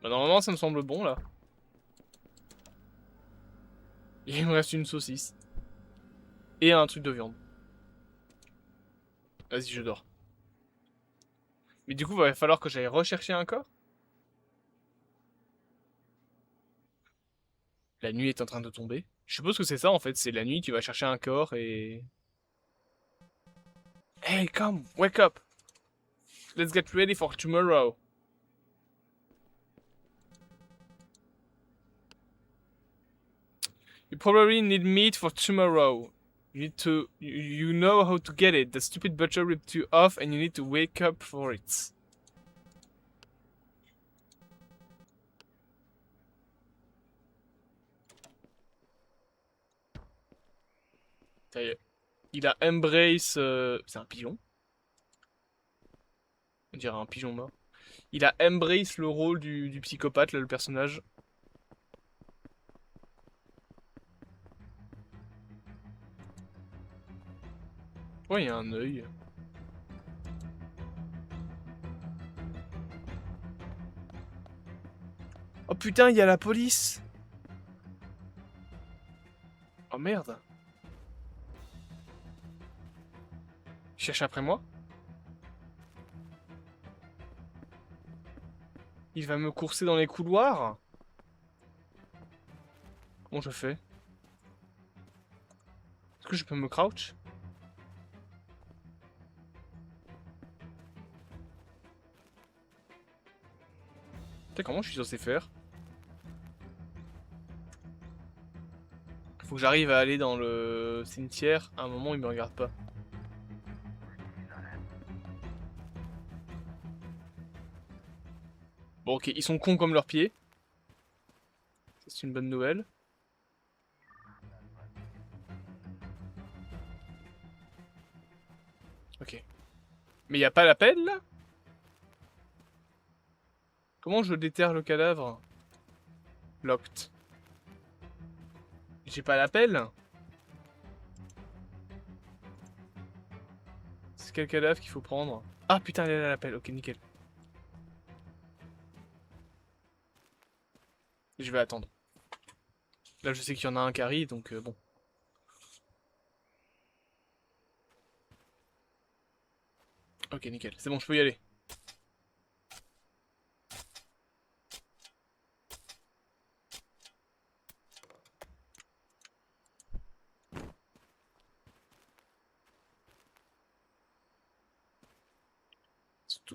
Bah, normalement, ça me semble bon, là. Il me reste une saucisse. Et un truc de viande. Vas-y, je dors. Mais du coup, il va falloir que j'aille rechercher un corps. La nuit est en train de tomber. Je suppose que c'est ça, en fait. C'est la nuit, tu vas chercher un corps et... Hey, come, wake up. Let's get ready for tomorrow. You probably need meat for tomorrow. You need to... You know how to get it. The stupid butcher ripped you off and you need to wake up for it. Ça y est. Il a embrace... C'est un pigeon? On dirait un pigeon mort. Il a embrace le rôle du psychopathe, là, le personnage. Ouais, il y a un œil. Oh putain, il y a la police. Oh merde. Il cherche après moi? Il va me courser dans les couloirs? Comment je fais? Est-ce que je peux me crouch? Putain, comment je suis censé faire? Faut que j'arrive à aller dans le cimetière. À un moment, il me regarde pas. Bon, ok, ils sont cons comme leurs pieds. C'est une bonne nouvelle. Ok. Mais y a pas l'appel, là? Comment je déterre le cadavre? Locked. J'ai pas l'appel. C'est quel cadavre qu'il faut prendre? Ah putain, elle est là l'appel. Ok, nickel. Je vais attendre. Là, je sais qu'il y en a un qui arrive, donc bon. Ok, nickel. C'est bon, je peux y aller.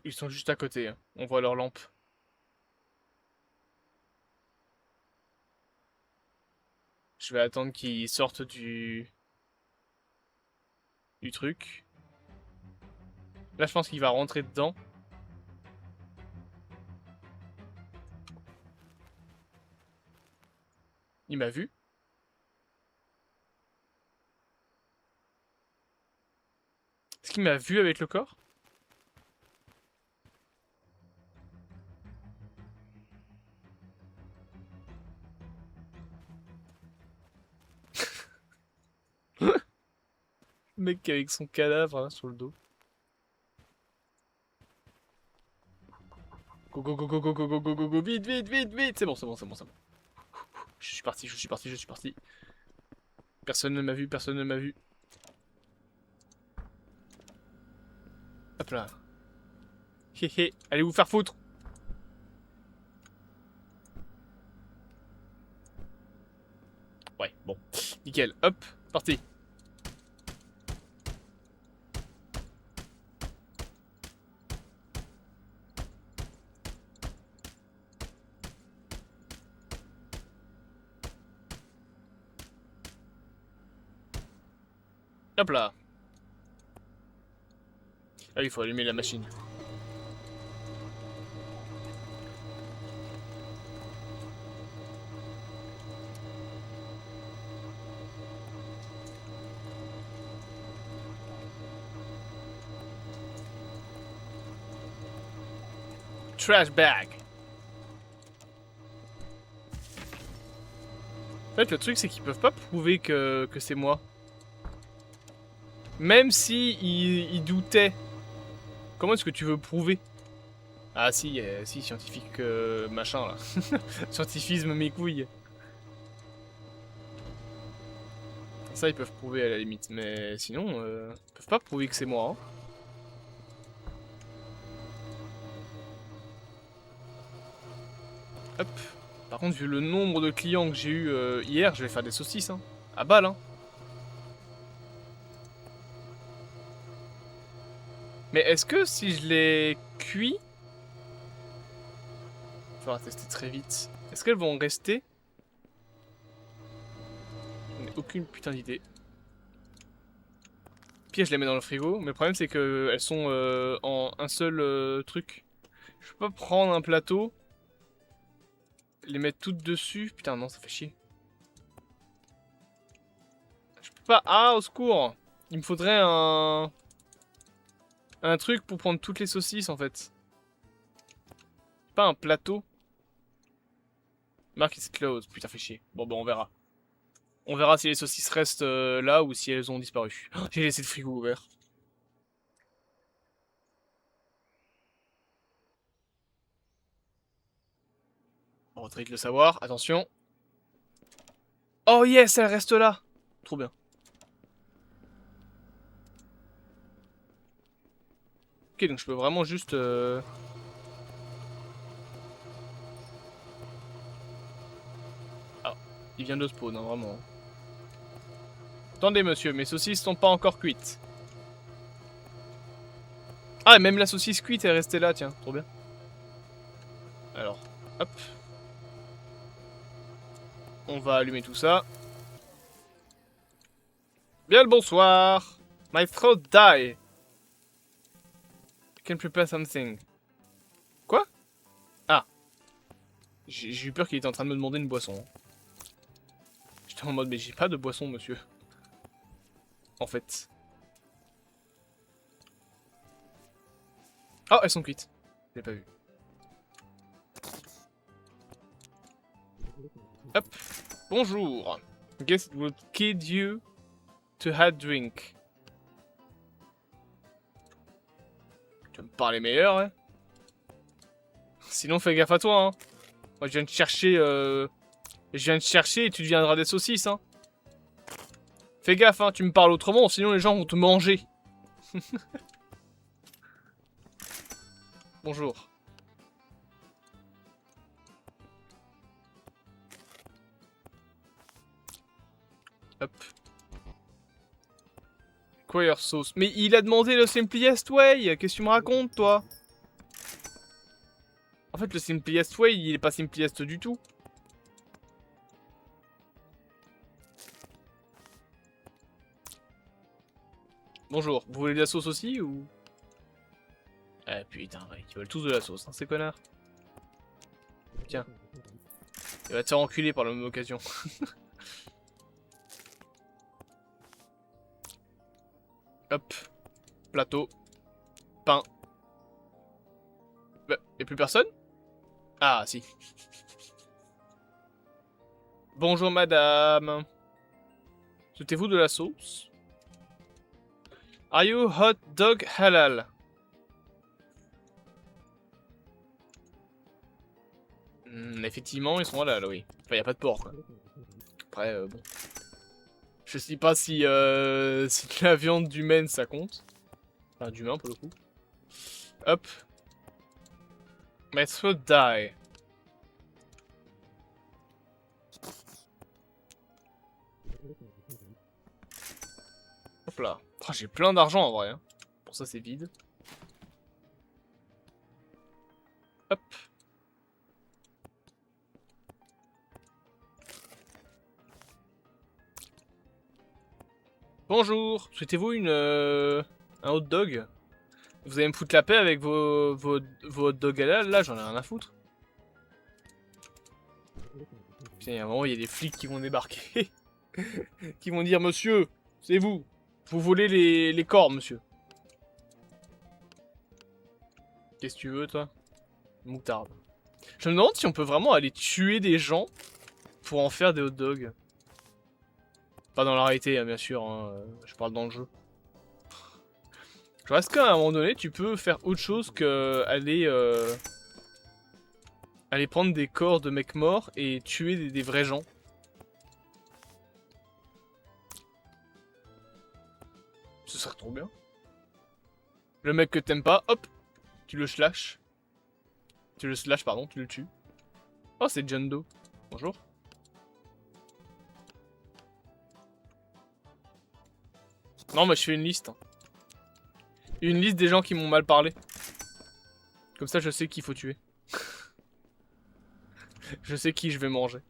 Ils sont juste à côté. Hein. On voit leur lampe. Je vais attendre qu'ils sortent du truc. Là, je pense qu'il va rentrer dedans. Il m'a vu. Est-ce qu'il m'a vu avec le corps? Le mec avec son cadavre là, sur le dos. Go go go go go go go go go go vite vite vite vite. C'est bon, c'est bon, c'est bon, c'est bon. Je suis parti, je suis parti, je suis parti. Personne ne m'a vu, personne ne m'a vu. Hop là. Hé hé, allez vous faire foutre. Ouais, bon. Nickel, hop, parti. Hop là. Ah, il faut allumer la machine. Trash bag. En fait, le truc, c'est qu'ils peuvent pas prouver que c'est moi. Même si ils doutaient. Comment est-ce que tu veux prouver? Ah si, si, scientifique machin là. Scientifisme mes couilles. Ça, ils peuvent prouver à la limite. Mais sinon, ils peuvent pas prouver que c'est moi. Hein. Hop. Par contre, vu le nombre de clients que j'ai eu hier, je vais faire des saucisses. Hein. À balle, hein. Mais est-ce que si je les cuis... Il faudra tester très vite. Est-ce qu'elles vont rester? Je n'ai aucune putain d'idée. Pire, je les mets dans le frigo. Mais le problème, c'est qu'elles sont en un seul truc. Je peux pas prendre un plateau, les mettre toutes dessus. Putain, non, ça fait chier. Je peux pas... Ah, au secours! Il me faudrait un truc pour prendre toutes les saucisses, en fait. Pas un plateau. Mark is closed. Putain, fait chier. Bon, on verra. On verra si les saucisses restent là ou si elles ont disparu. Oh, j'ai laissé le frigo ouvert. On va très vite le savoir. Attention. Oh yes, elle reste là. Trop bien. Ok, donc je peux vraiment juste... Ah, il vient de spawn, hein, vraiment. Attendez, monsieur, mes saucisses sont pas encore cuites. Ah, même la saucisse cuite est restée là, tiens, trop bien. Alors, hop. On va allumer tout ça. Bien le bonsoir. My throat die. Can prepare something. Quoi? Ah. J'ai eu peur qu'il était en train de me demander une boisson. J'étais en mode, mais j'ai pas de boisson, monsieur. En fait. Oh, elles sont cuites. Je l'ai pas vu. Hop. Bonjour. I guess it would kid you to have drink. Tu vas me parler meilleur, ouais. Sinon, fais gaffe à toi, hein. Moi, je viens de chercher, je viens de chercher et tu deviendras des saucisses, hein. Fais gaffe, hein, tu me parles autrement, sinon les gens vont te manger. Bonjour. Hop. Quoi, sauce? Mais il a demandé le simplest way. Qu'est-ce que tu me racontes, toi? En fait, le simplest way, il est pas simplest du tout. Bonjour. Vous voulez de la sauce aussi, ou... Ah putain, ouais, ils veulent tous de la sauce, hein, ces connards. Tiens. Il va te faire enculer par la même occasion. Hop. Plateau. Pain. Bah, y'a plus personne? Ah, si. Bonjour, madame. Souhaitez-vous de la sauce? Are you hot dog halal? Effectivement, ils sont halal, oui. Enfin, y a pas de porc, quoi. Après, bon. Je sais pas si, si la viande d'humaine, ça compte. Enfin, d'humain, pour le coup. Hop. Maître die. Hop là. Oh, j'ai plein d'argent, en vrai. Hein. Pour ça, c'est vide. Hop. Bonjour. Souhaitez-vous un hot dog? Vous allez me foutre la paix avec vos hot dogs halal? Là, j'en ai rien à foutre. Putain, il y a un moment, il y a des flics qui vont débarquer. Qui vont dire, monsieur, c'est vous. Vous volez les corps, monsieur. Qu'est-ce que tu veux, toi? Moutarde. Je me demande si on peut vraiment aller tuer des gens pour en faire des hot dogs. Pas dans la réalité, hein, bien sûr. Hein, je parle dans le jeu. Je reste qu'à un moment donné, tu peux faire autre chose que aller prendre des corps de mecs morts et tuer des vrais gens. Ce serait trop bien. Le mec que t'aimes pas, hop, tu le slash. Tu le slash, pardon, tu le tues. Oh, c'est John Doe. Bonjour. Non, mais je fais une liste. Hein. Une liste des gens qui m'ont mal parlé. Comme ça, je sais qu'il faut tuer. Je sais qui je vais manger.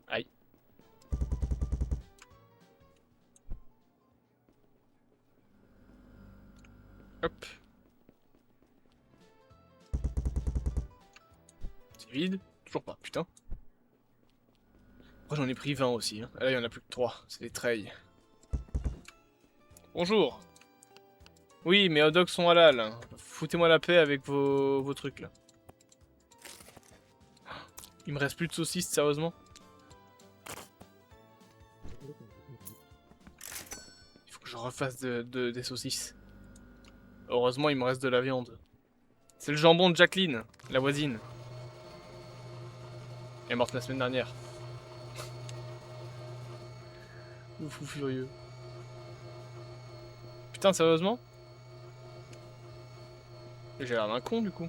Aïe. Hop. C'est vide. Toujours pas, putain. Moi, j'en ai pris 20 aussi. Hein. Là, il y en a plus que 3. C'est des treilles. Bonjour. Oui, mes hot dogs sont halal. Foutez-moi la paix avec vos trucs, là. Il me reste plus de saucisses, sérieusement? Il faut que je refasse des saucisses. Heureusement, il me reste de la viande. C'est le jambon de Jacqueline, la voisine. Elle est morte la semaine dernière. Le fou furieux. Putain, sérieusement? J'ai l'air d'un con, du coup.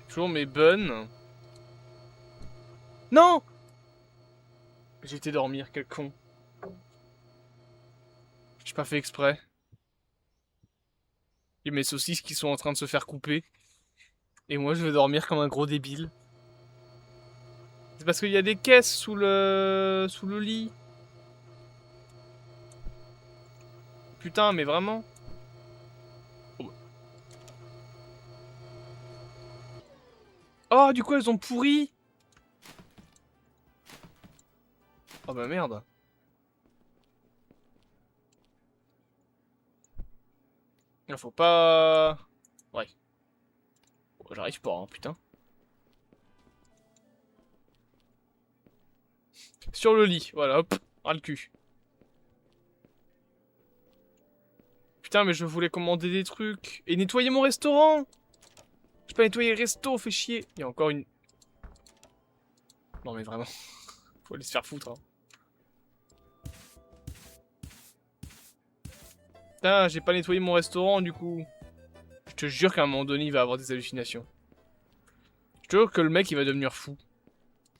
Toujours mes buns. Non! J'ai été dormir, quel con. J'ai pas fait exprès. Il y a mes saucisses qui sont en train de se faire couper. Et moi, je vais dormir comme un gros débile. C'est parce qu'il y a des caisses sous le lit. Putain, mais vraiment. Oh, oh, du coup, elles ont pourri. Oh bah merde. Il faut pas... Ouais. Oh, j'arrive pas, hein, putain. Sur le lit, voilà, hop, ras le cul. Putain, mais je voulais commander des trucs. Et nettoyer mon restaurant. Je peux pas nettoyer le resto, fait chier. Il y a encore une... Non mais vraiment. Faut aller se faire foutre, hein. Putain, j'ai pas nettoyé mon restaurant, du coup. Je te jure qu'à un moment donné, il va avoir des hallucinations. Je te jure que le mec, il va devenir fou.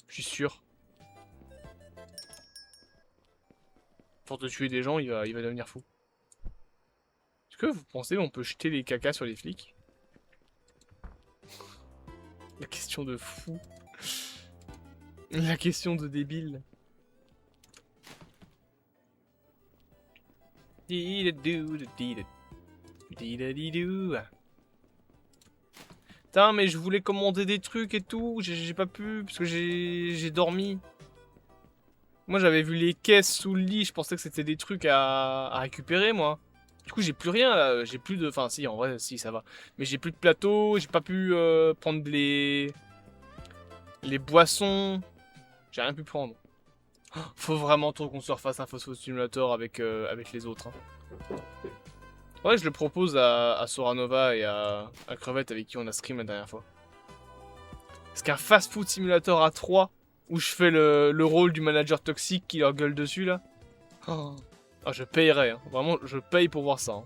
Je suis sûr. Pour de tuer des gens, il va devenir fou. Est-ce que vous pensez qu'on peut jeter les cacas sur les flics? La question de fou. La question de débile. Putain, mais je voulais commander des trucs et tout, j'ai pas pu, parce que j'ai dormi. Moi, j'avais vu les caisses sous le lit, je pensais que c'était des trucs à récupérer, moi. Du coup, j'ai plus rien, là, j'ai plus de... Enfin, si, en vrai, si, ça va. Mais j'ai plus de plateau, j'ai pas pu prendre les boissons. J'ai rien pu prendre. Faut vraiment trop qu'on se refasse un Phospho Simulator avec les autres. Hein. Ouais, je le propose à Soranova et à Crevette avec qui on a stream la dernière fois. Parce qu'un Fast Food Simulator à 3, où je fais le rôle du manager toxique qui leur gueule dessus, là. Oh. Ah, je payerais, hein. Vraiment, je paye pour voir ça. Hein.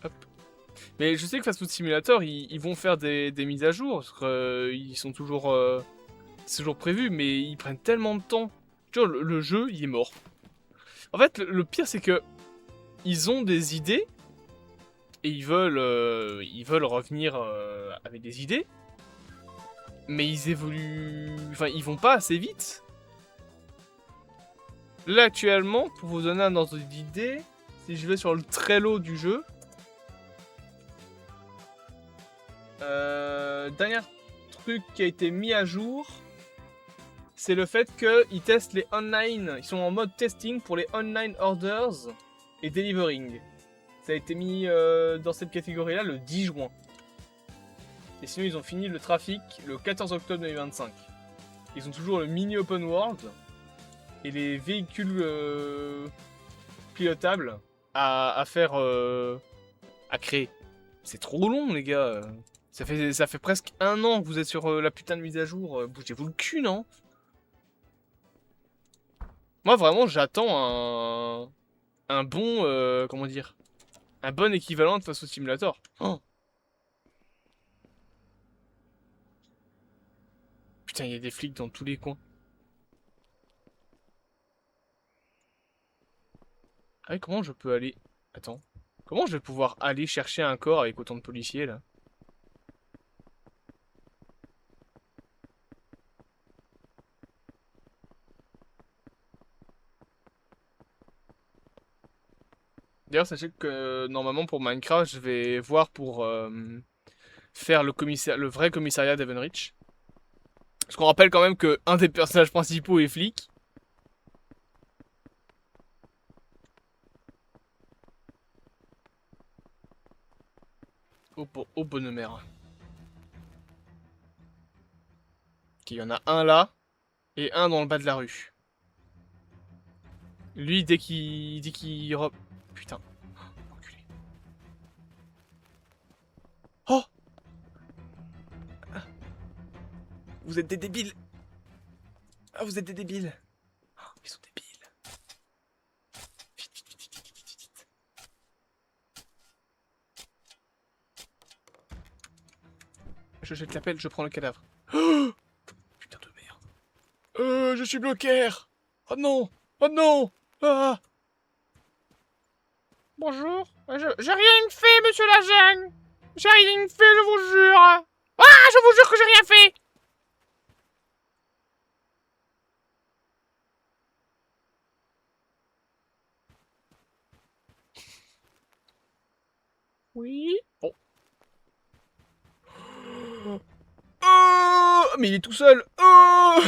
Hop. Mais je sais que Fast Food Simulator, ils vont faire des mises à jour, parce que, ils sont toujours... c'est toujours prévu, mais ils prennent tellement de temps. Tu vois, le jeu, il est mort. En fait, le pire, c'est que ils ont des idées et ils veulent revenir avec des idées, mais ils évoluent. Enfin, ils vont pas assez vite. Là, actuellement, pour vous donner un ordre d'idée, si je vais sur le Trello du jeu, dernier truc qui a été mis à jour, c'est le fait qu'ils testent les online. Ils sont en mode testing pour les online orders et delivering. Ça a été mis dans cette catégorie-là le 10 juin. Et sinon, ils ont fini le trafic le 14 octobre 2025. Ils ont toujours le mini open world et les véhicules pilotables à faire, à créer. C'est trop long, les gars. Ça fait presque 1 an que vous êtes sur la putain de mise à jour. Bougez-vous le cul, non? Moi, vraiment, j'attends un bon... comment dire? Un bon équivalent de Fast Food Simulator. Oh. Putain, il y a des flics dans tous les coins. Ah oui, comment je peux aller... Attends. Comment je vais pouvoir aller chercher un corps avec autant de policiers, là? D'ailleurs, sachez que normalement pour Minecraft, je vais voir pour faire le vrai commissariat d'Evenreach. Parce qu'on rappelle quand même que un des personnages principaux est flic. Au bonne mère. Ok, il y en a un là et un dans le bas de la rue. Lui, dès qu'il Putain. Oh, enculé. Oh! Vous êtes des débiles! Ah, vous êtes des débiles! Oh, ils sont débiles. Vite, vite, vite, vite, vite, vite, vite. Je jette la pelle, je prends le cadavre. Oh, putain de merde. Je suis bloqué! Oh non! Oh non! Ah! Bonjour. J'ai rien fait, monsieur l'agent. J'ai rien fait, je vous jure. Ah, je vous jure que j'ai rien fait. Oui. Oh. Oh, mais il est tout seul. Oh.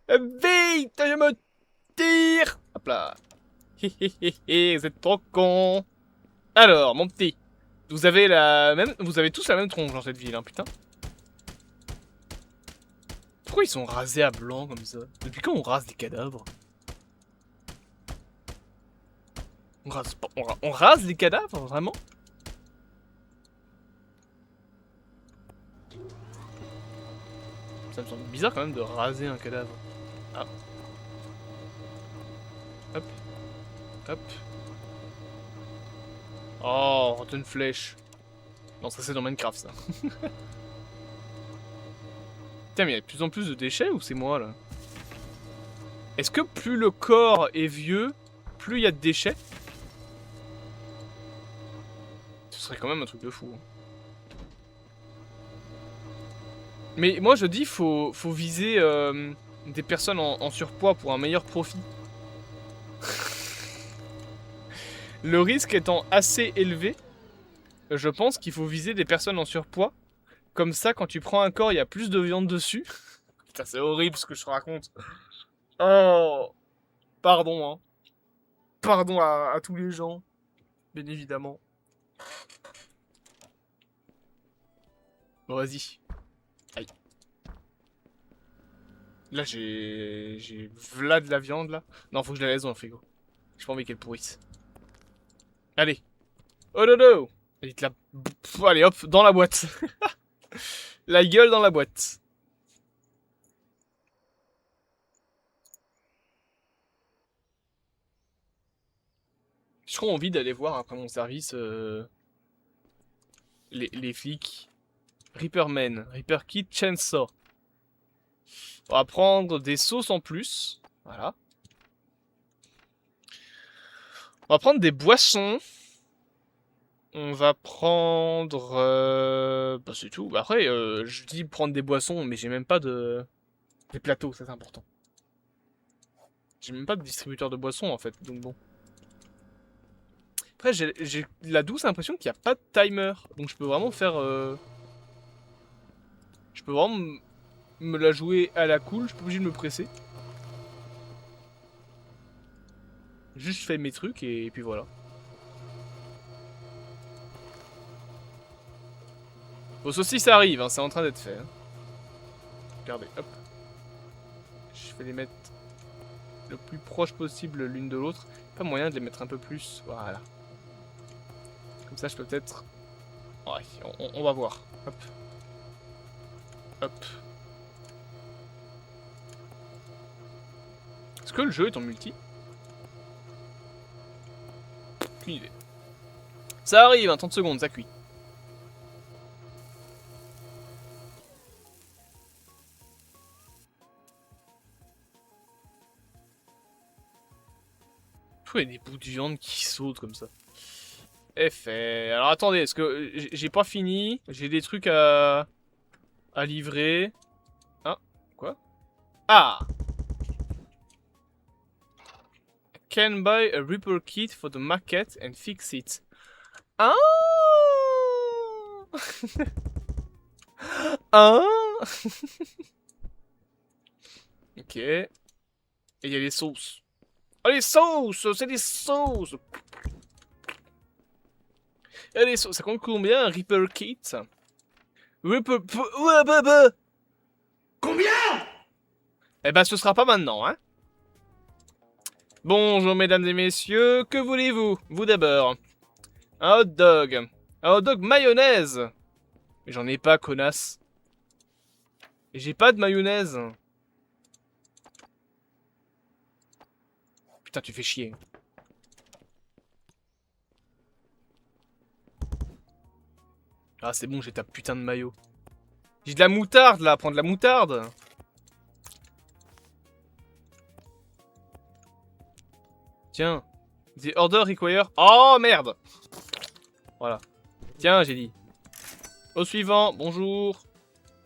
Vite, je me Tire. Hop là. Vous êtes trop cons. Alors, mon petit. Vous avez tous la même tronche dans cette ville, hein, putain. Pourquoi ils sont rasés à blanc comme ça? Depuis quand on rase des cadavres? On rase les cadavres, vraiment? Ça me semble bizarre quand même de raser un cadavre. Ah. Hop. Hop. Oh, une flèche. Non, ça c'est dans Minecraft, ça. Putain, mais il y a de plus en plus de déchets ou c'est moi, là? Est-ce que plus le corps est vieux, plus il y a de déchets? Ce serait quand même un truc de fou. Mais moi, je dis, faut viser des personnes en surpoids pour un meilleur profit. Le risque étant assez élevé, je pense qu'il faut viser des personnes en surpoids. Comme ça, quand tu prends un corps, il y a plus de viande dessus. Putain, c'est horrible ce que je te raconte. Oh, pardon, hein. Pardon à tous les gens, bien évidemment. Bon, vas-y. Aïe. Là, j'ai v'là de la viande, là. Non, faut que je la laisse dans le frigo. J'ai pas envie qu'elle pourrisse. Allez. Oh dodo. Allez, hop, dans la boîte. La gueule dans la boîte. J'ai trop envie d'aller voir après mon service les flics. Reaperman, Reaper Kit, Chainsaw. On va prendre des sauces en plus. Voilà. On va prendre des boissons. On va prendre... Bah c'est tout. Après, je dis prendre des boissons, mais j'ai même pas de... Des plateaux, ça c'est important. J'ai même pas de distributeur de boissons en fait, donc bon. Après, j'ai la douce impression qu'il n'y a pas de timer. Donc je peux vraiment faire... Je peux vraiment me la jouer à la cool, je suis pas obligé de me presser. Juste je fais mes trucs et puis voilà. Bon, ceci ça arrive, hein, c'est en train d'être fait. Hein. Regardez, hop. Je vais les mettre le plus proche possible l'une de l'autre. Pas moyen de les mettre un peu plus. Voilà. Comme ça je peux peut-être... Ouais, on va voir. Hop. Hop. Est-ce que le jeu est en multi? Aucune idée. Ça arrive, hein, 30 secondes, ça cuit. Il y a des bouts de viande qui sautent comme ça. Effet. Alors attendez, est-ce que j'ai pas fini? J'ai des trucs à livrer. Ah, quoi? Ah! Can buy a repair kit for the market and fix it. Ah! Ah! Ok. Et il y a les sauces. Oh, les sauces! C'est des sauces! Et les sauces, ça compte combien un repair kit? Repair... Combien? Eh ben, ce sera pas maintenant, hein? Bonjour, mesdames et messieurs. Que voulez-vous? Vous d'abord. Un hot dog. Un hot dog mayonnaise. Mais j'en ai pas, connasse. Et j'ai pas de mayonnaise. Putain, tu fais chier. Ah, c'est bon, j'ai ta putain de maillot. J'ai de la moutarde, là. Prends de la moutarde. Tiens. The order require... Oh, merde. Voilà. Tiens, j'ai dit. Au suivant, bonjour.